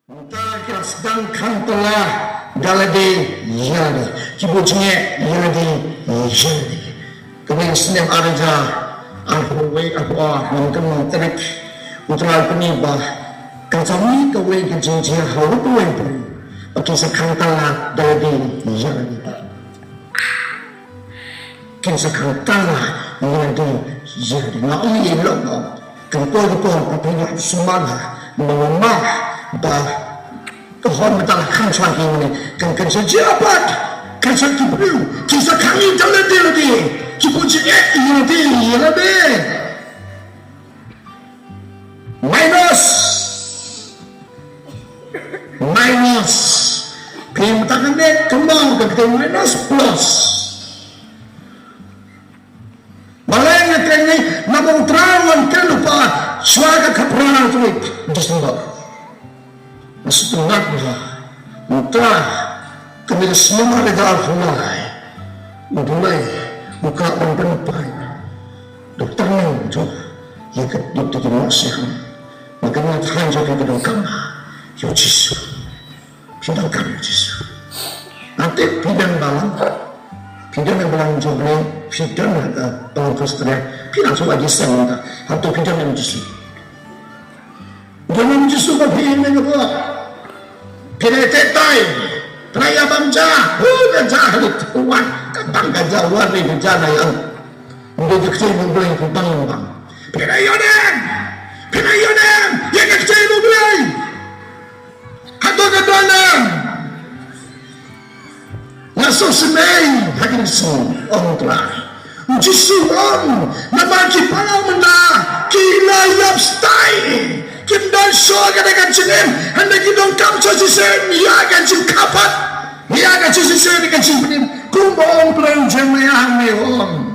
Mutaka sedangkan telah dalade yadi kibuchnya yadi yadi kami senem arja arway apa mungkin terik utral penibah kacami kawai kejinjia hawai pun oke sekang telah dalade yadi kin sekang telah yadi yadi na uli lo kan ko papanya sumala mama bah kehormatan telah kan suami ini kan sejabat kan sekipu kisah kami dalam dia kipujinya ini lebih minus pemutakan dia kembang ke minus plus malangnya kini nabung terawan kan lupa suara keperangan itu disenggol setengahnya entah kami semua ada mulai muka orang penampai dokter itu yang kedua di masyarakat makanya tahan jadi kedua kama yo jisu sedang kami jisu nanti bidang yang balang jobre bidang ada pengkostria bidang coba jisu minta atau bidang yang jisu jangan jisu bagaimana apa Piretetai, peraya bangsa, udah jahit tuan, katang kajawan ni bencana yang menjadi kecil mulai bang. Pirayonem, yang kecil mulai, atau kedalam, ngasih semai, hakim semua orang terakhir. Jisuan, nama kipala menda, kila yap stay. Kindan so kadang cinem, hendak kidong kam so sisen, ya kan cim kapat, ya kan cim sisen kan cim penim, kumbang pelan jemaah mehom.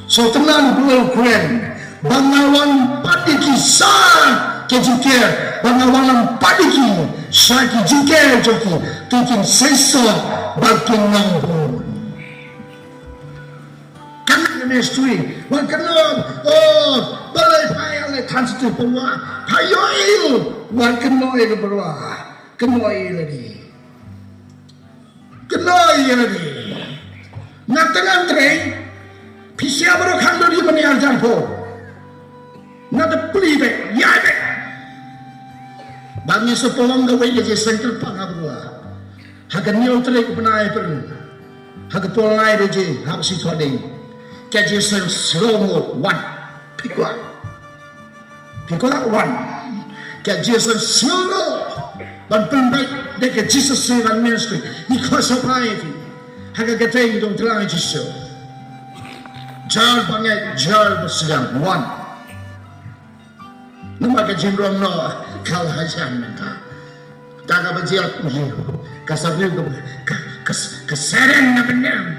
So tenan belum keren, bangawan padiki sa kejikir, bangawan padiki sa kejikir joki, tikin seso bakin ngambun. Ministry, wakanong balay payal ay tansitu pulwa, payoil, wakanoy na pulwa, kanoy lagi, natalan train, pisya baro kando di manial jampo, natapulite, yabe, bagi sepulong gawin niya central pangabwa, hagan niyo train kupanay pern, hagan pulay reje, hapsi tuwading. Kajian slow mode 1 pick up 1 kajian slow dan pembaik dekat Jesus seran ministry because of life haga katay itong telang Jesus jal banget jal bersedang 1 nama kajian ruang no kalahasan menta taga bajial kasarnya kesereng na benar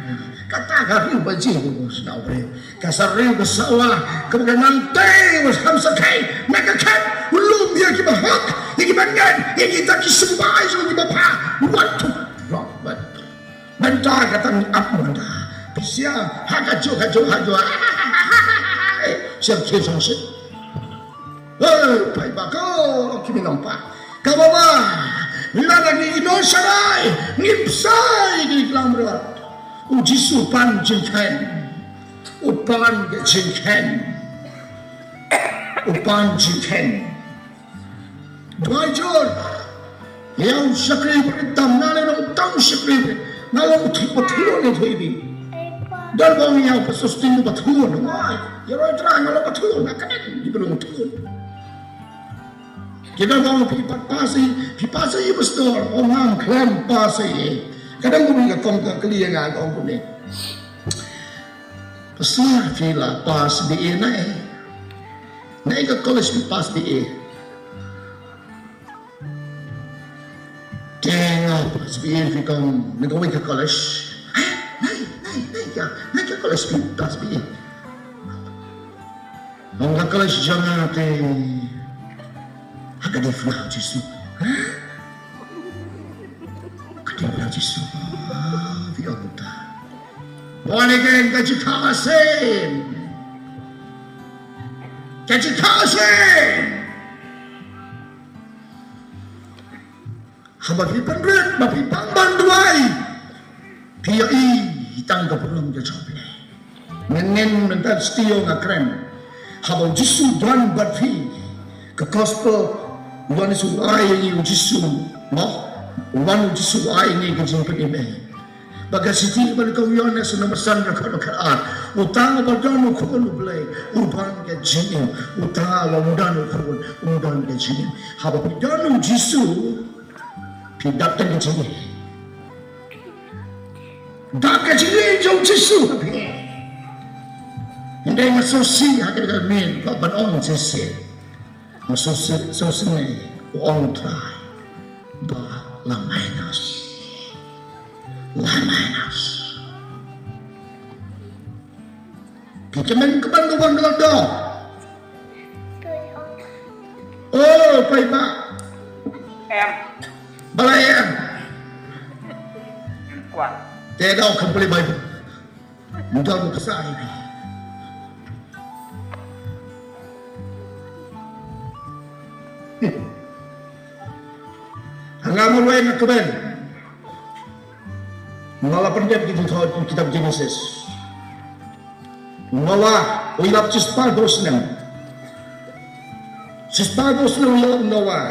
kata kami baji bos na obre kasareng besawa kemudian nanti was hamsakai nakakat ulum ya kibahak ya kibangan ya kita kisembah so kibapa waktu robat mentah kata apmanda bisa hagajo siap sih pai bako kimi nampak kababa lagi inosarai ngipsai di kelam berat uji supan jingken upan jingken dua jor yang sakri beritam naleng tang sakri naleng betul ni tuibi dan bang yang pesustin betul wah ya orang terang kalau betul nak kena di belum betul kita bang pipasi ibu store orang klaim pasi kadang kami kong kalian agak kong ni pasal fila pas di naik ke college pas di tengah pas di fikam nagawin ke college naik ke college pas di ang college jangan agak di flau jisu Kadang Yesus, violta. Boleh kan kajikasin, Habagi penret mapi pangban duai. Piyai hitang kapulong ke chople. Ngenen mentat stio ngakrem. Habang Jisu dan badfi ke gospel wan su ai ni Jisu mo wan Jisu ai ni ke jingpet ime. Baga siti bal kau yana suna masan rakan utang badano khul blai uban ke jingin utang lamudano khul uban ke jingin haba pidano Jisu pidak ke jingin dak ke jingin jong Jisu hindi masosi hakir ka min ka banong Jisu masosi ni ong try ba lamainas Lamanas. Kita main ke Bandung dong. Oh, Pak Pak. Balai em. Kuat. Tidak kembali baik. Mudah besar ini. Hanggang mulai nak kembali. Mengalah perniat kita kitab Genesis. Noah uilap cispar bosnem. Cispar bosnem uilap Noah.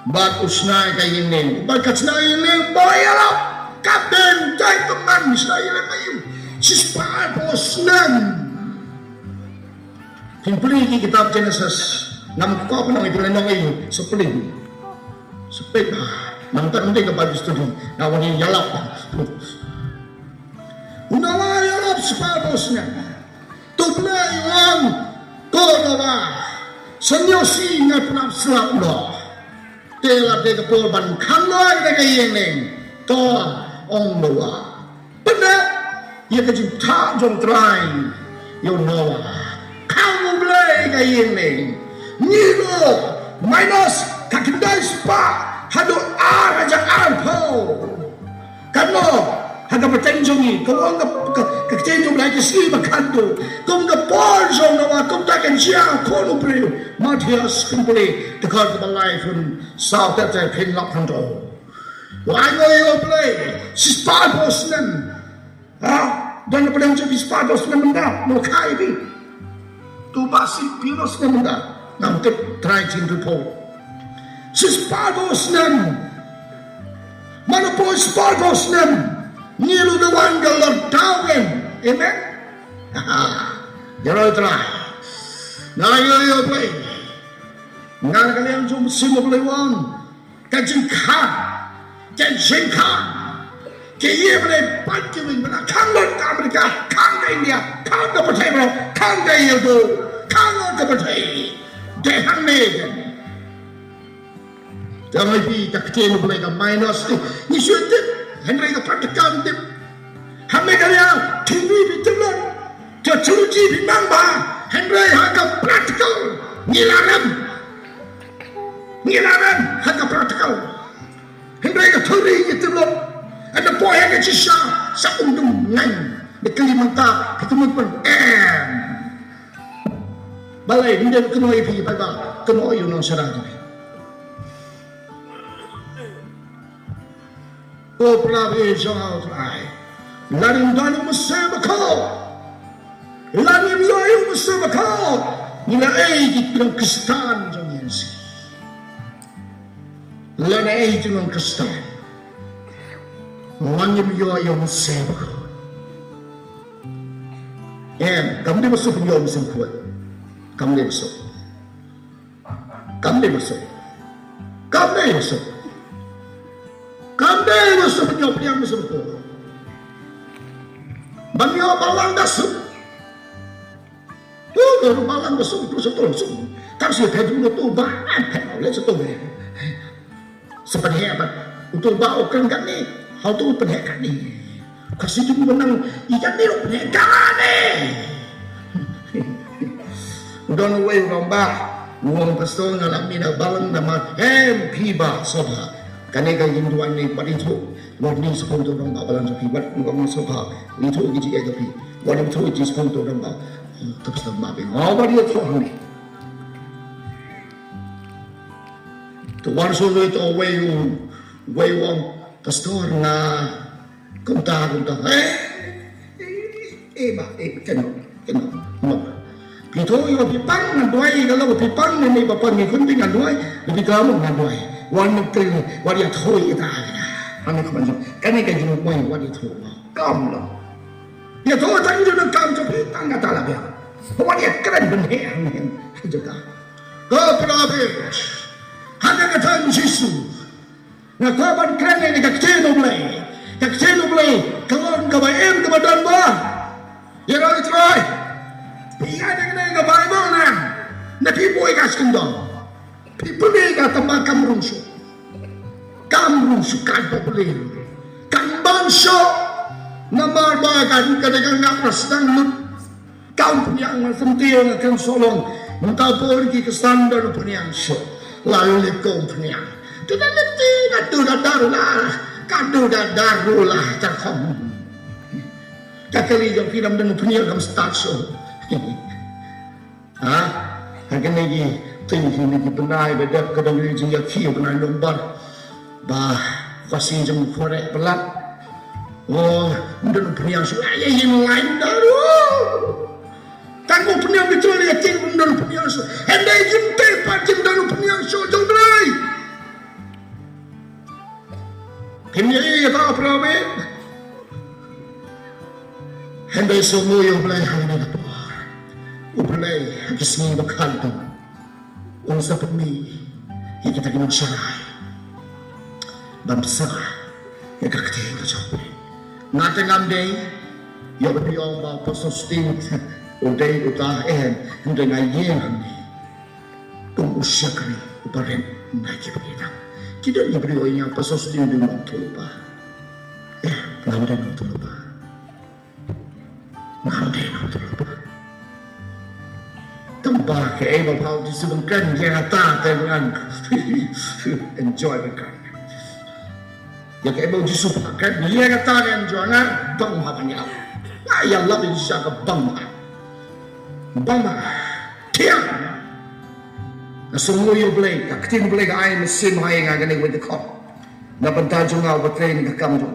Bat usnai kayin ning. Bat katsnai ning bayalap. Kapten jai teman Israel mayu. Cispar bosnem. Himpli kitab Genesis. Nam ko pa nang ipilanong ayo sepling. Sepeda. Nangtan hindi ka bagi studi. Nawan yung yalap. Unawa yalap sa paros niya. Tublay ang kodawa. Sanyosi nga panapslap no. Tela de kapulban kanloy na kayening. To ong Noah. Pada. Ia kajing ta jong train. Yung Noah. Kamublay kayening. Nilo. Minus kakinday spa. Hado aja arpo. Kano hada bertenjongi kau anggap ketenjong lagi sih makanto. Kau anggap porjong nawa kau takkan siang kono beri. Matias kembali dekat balai pun South Tete pinlap hanto. Why go you play? Sispados nem. Dan pedang jadi sispados nem benda. No kai bi. Tu basi pinos nem benda. Nanti try to report. Sispados nem. Mana po sispados nem. Nilu nawan galak tawin. Amen? Jaro try. Ngayon play. Ngayon kalian cuma simu play one. Kajing kan. Kajing kan. Kaya play pagi mana kangen ke Amerika. Kangen ke India. Kangen ke Pertai Bro. Kangen ke Indo. Kangen ke Pertai. Dehan Megan. Jangan pergi ke kecil boleh ke minus ni sudah Henry ke praktikam tim kami kalian TV betul tercuci bimang bah Henry harga praktikal ngilaran harga praktikal Henry ke turi itu loh ada boy yang cisha sa undung ngan di Kalimantan ketemu pun balai dia kena pergi pada kena nang sarang O pravi jangal trai. Larim danu masabakal. Larim layu masabakal. Nila di bilang Kristan jangan sih. Lana di bilang Kristan. Wanyim layu masabakal. Kamu dia masuk penjual mesin kuat. Kamu dia masuk. Kamde masuk penyop yang masuk tu. Banyo balang dasuk. Tu balang masuk tu langsung. Tapi saya dulu tu banyak oleh satu ni. Sebenarnya apa? Untuk bawa orang kan ni, hal tu pendekat ni. Kasih tu menang ikan ni pendekat ni. Don't way romba. Uang pastor ngalami na balang nama piba soba. Kaneka hinduan ni parito. Warning sepunto orang balang sapi. Wat ngomong soba. Itu gigi egapi. Warning tu gigi sepunto orang bal. Terus nama bing. Awal dia tu ni. tuan solo itu wang pastor na kunta kena pito yung pipang nanduay kalau pipang ni bapak ni kundi nanduay lebih kamu nanduay wan nagtri wan ya thoy ita ano ka man kani ka jinu mo wan ya thoy kam lo ya thoy tang jinu kam to pitang na tala ya wan ya kren ben he amen juga go prophet hanya kata Yesus na kaban kren ni kakteno blay kawan kabaem kabadan ba ya rai try iya dengan yang Bible na people ikas kundang people ikas tambah kamrunsu kan populer kan bangso na marbagan kadagang nakrasdang lut kaum punyang masamtiyo nga kan solong mentapor ki ke standar punyang so lalu lekong punyang tudaliti kadudarulah takam kakali yang film dengan punyang kam stakso akan lagi tinggi lagi benai bedak kadang lagi yang kiu benai lombar bah kasih jam korek pelat dan punya suaya yang lain daru tangguh punya betul ya ting dan punya su hendai jimte pajim dan punya su jomblai kimnya iya tak apa hendai semua yang belai hanya Ublay, kismi bakaldam. Unsa pagmi, kita ginagsaray. Bamsa, ikakti na job. Natin amday, yabi yung pasustin, uday utahin, hindi ngayon kami. Kung usya kami, uparin na kipita. Kita yabi yung pasustin din magtulupa. Nahamday ng tulupa. Tambah ke bahaw di sebengkan dia kata dengan enjoy bekan. Ya ke bahaw di sebengkan dia kata enjoy na bang hapanya. Ya Allah insya Allah bang tiang. Na semua yo blay kaktin blay ka ay mesin hay nga gani with the cop. Na pantajo nga ba train ka kam jo.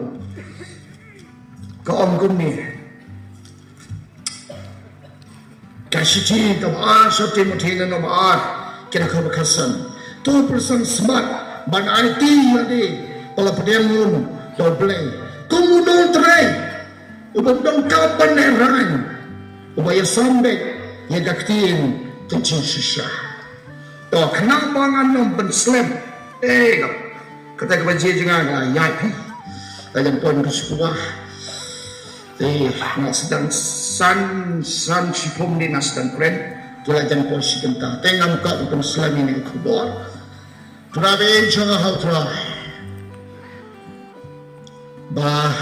Kaom kunni. Kasih kabar seperti mutiara nomor kena kebakasan. Tu person smart ban anti ada olah pediamun doble. Kemudian tray ubang kapan neran ubaya sambek ya daktin tujuh sisa. Oh kenapa ngan penslam? Kata kebaca jangan yapi. Dalam poin kesebuah. Nak sedang san sipom ni nak sedang keren tulajan polisi kenta tengah muka untuk selami ni kubur terabe jangan hal terai bah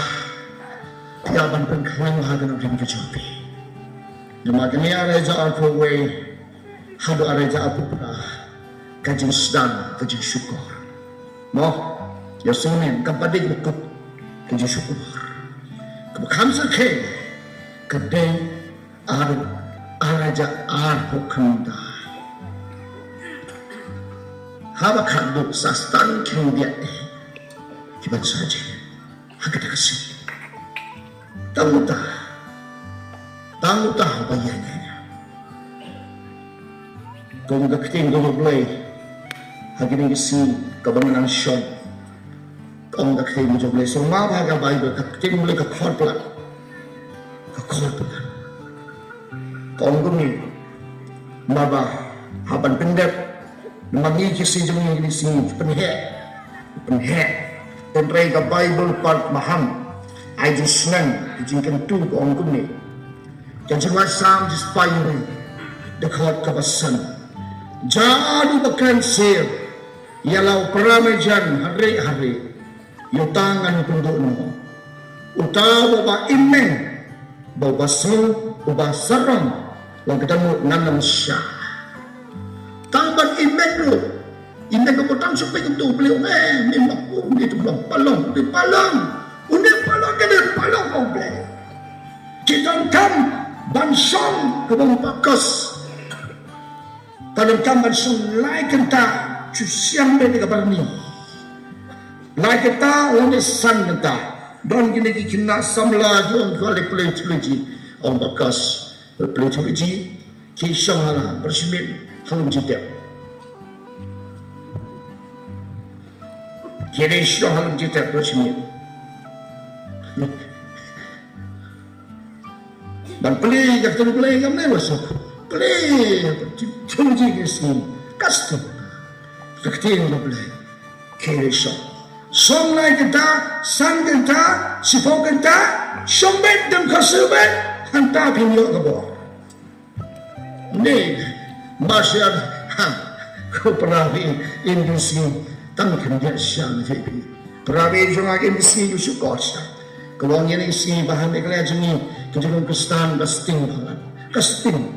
tiaban pengkeren hagan orang kecapi demakan ni areja aku way hadu areja aku pernah kajian sedang kajian syukur moh ya sunen kapadik bukut kajian syukur Kamsa ke kadang araja hukunda haba kanduk sastan kengdia kibat saja hakata kasih tamuta bayanya kung gakting gulublay hagin isi kabangan syod kung gakting gulublay so mabaga Bible gakting mulai kakorplan kung gumi maba haban pendek mangiki si jumi ini si penhe tenrai ka Bible part maham ay jisnan jingkan tu kung gumi dan jengwat sam jispayuri dekat kabasan jadu bakan sir yalau paramejan hari-hari yutangan punduno utawa ba imeng bawa seru bawa serang lang ketemu nanam syah tamban imeng lo imeng kepotang supaya itu beliau memang itu belum palong di palong udah palong kena palong komplek kita kan bansong kebang pakas padang kan bansong lai kenta Cusiang be ka parni. Lai kita lani san kita. Don gini kina samla don ko le play on bakas play ki shangala bersmin halum jitep. Kini shang halum jitep bersmin. Dan play ka tu play kam ne masuk. Play chuji ke sin custom. Kaktin lo play. Kini shang. Song lai kita, san kita, sifo kita, sombet dan kasubet, hantar pinjau ke bawah. Ni, masyarakat, kau perawi industri, tangkan dia siang jadi. Perawi juga industri itu syukur siang. Kalau ni industri bahan mereka jadi, kejuruan kestan, kasting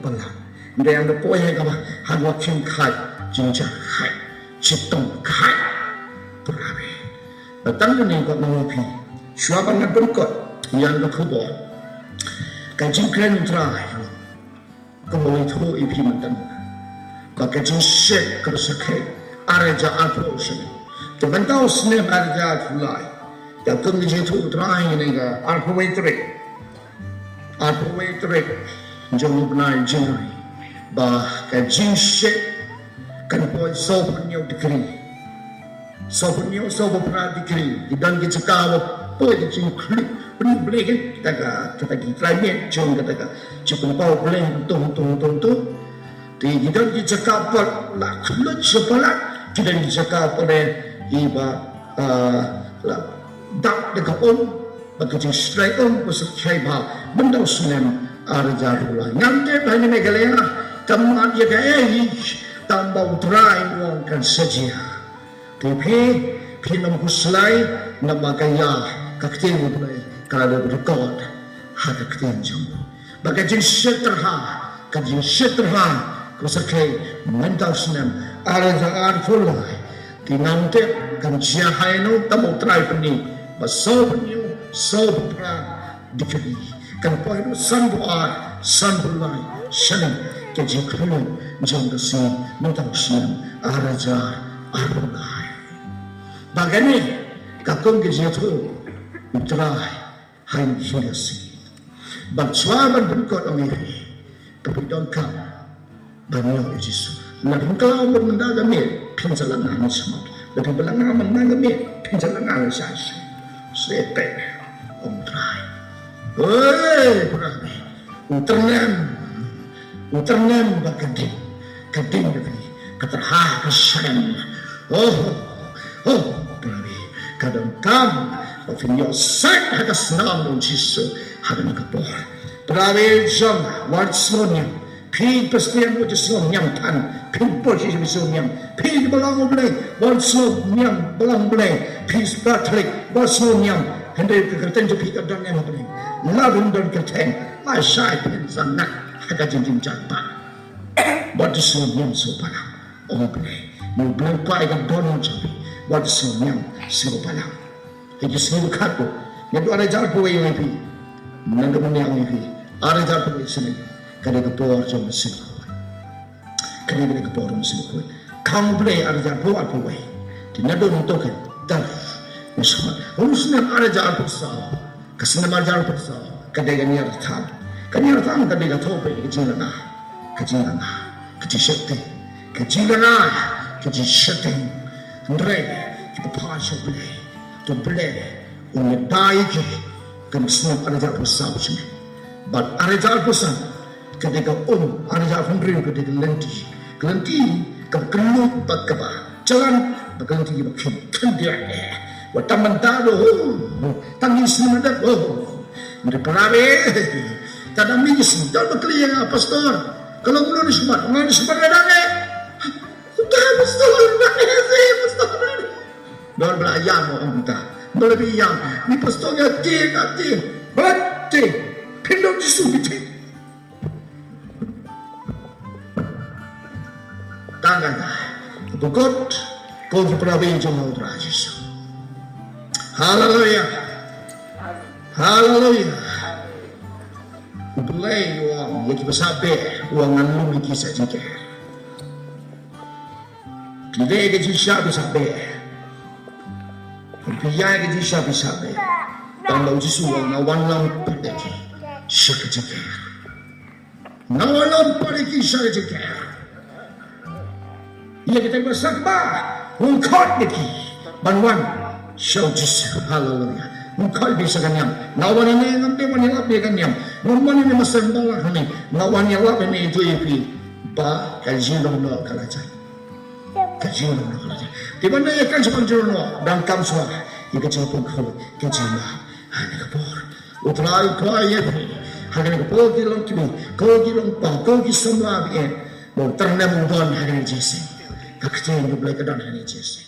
pelan. Dia yang berpoya kama, hadwa kim kai, jinjar kai, citong kai, perawi. Datang ni kau mengupi, siapa nak berkot yang berkubur, kajian keren terakhir, kau boleh tahu ipi mantan, kau kajian set kersakai, arja atau seni, kebentau seni arja tulai, datang ni tu terakhir ni kau arpawai terik, jangan benar jangan, bah kajian set, kan kau sopan yang dikiri. Sopunyo pernah dikiri dan kita kau boleh jingklik boleh kita climate jom kita cukup bau boleh tung di kita kau lah kelut sepalat kita kau iba dak dekat begitu straight besar caiba benda sunem arjarula nanti hanya megalena teman dia kaya tambah dry wong kan saja. Tapi pinam kuslai nama kaya kaktin mulai kalau berkot hak kaktin jumbo. Bagajin seterha kusakai mental senam arah fulai tinante kan siahai no tamu try peni basau pra dikiri kan poin san bulai senam kaji kulun jumbo si mental senam arah Bagani kakung kejiatu utrai hain hilasi. Bangswaban berkot amiri kepidongkam banyo Yesus. Nabi kau bermendaga mir pinjalan nama semua. Lebih belangan mendaga mir pinjalan nama sasi. Sepek utrai. Hei berani uternam bagadi kading begini keterhah kesan. Berani kadang Finyo sak haka snam don chiso haka nakapor. Prawe jong ward slonyam. Pig pastian mo jiso nyam tan. Pig po jiso nyam. Pig balang blay. Ward slo nyam balang blay. Pig spatlik ward slo nyam. Hindi kerten jo pig adon nyam blay. Labun don kerten. Ma shai pin sanak haka jinjin japa. Ward slo nyam so palang. Oh blay. Mo blay pa ikan don jabi. Ward slo nyam so palang. Jadi sini bukan tu. Yang tu ada jalan pun yang ini. Menangkap yang ini. Ada jalan pun sini. Kadang kepor jom sini. Kadang kepor jom sini. Kamu boleh ada jalan pun apa pun. Di nado untuk dar. Masalah. Harusnya ada jalan pun sah. Kesenam ada jalan pun sah. Kadang yang ada tam. Kadang tam kadang tahu pe kejilan. Kejilan syaitan. Andre kita pasal boleh. To bleh umat baik kan semua ada jalan besar sini. But ada jalan besar ketika ada jalan beri ketika lenti kebelut bat keba jalan berganti makin kendia. Wataman tado tangis semangat mereka perawe tak mingis tak berkeliling pastor kalau belum disebut ada udah pastor Don belajar orang kita melebihi yang ni pastornya hati berarti pindong jisu biti tangan bukot kau perawi jomau trajis haleluya belai uang yang kita sabe uang anu kisah jika Pilih ke jisha bisabe. Pilih ke jisha bisabe. Tanda Jisuwa na walang padeki. Shakajake. Na walang padeki shakajake. Ia kita bersakba. Ungkot deki. Banwan. Show Jisu. Hallelujah. Ungkot bisa kanyam. Nawan ini ngambil wanita dia kanyam. Nawan ini masam bawah kami. Nawan yang lap ini itu ipi. Ba kajilong no kalajan. Kajilong no kalajan. Di mana ia kan sepanjang no dan kamswa. Ia kecapun kau kejila. Hanya kapor. Utrai kai ipi. Hanya kapor kilong kimi. Kau kilong pa. Kau kisam labi. Mau ternem udon hanya Jisu. Kakak yang boleh kedan hanya Jisu.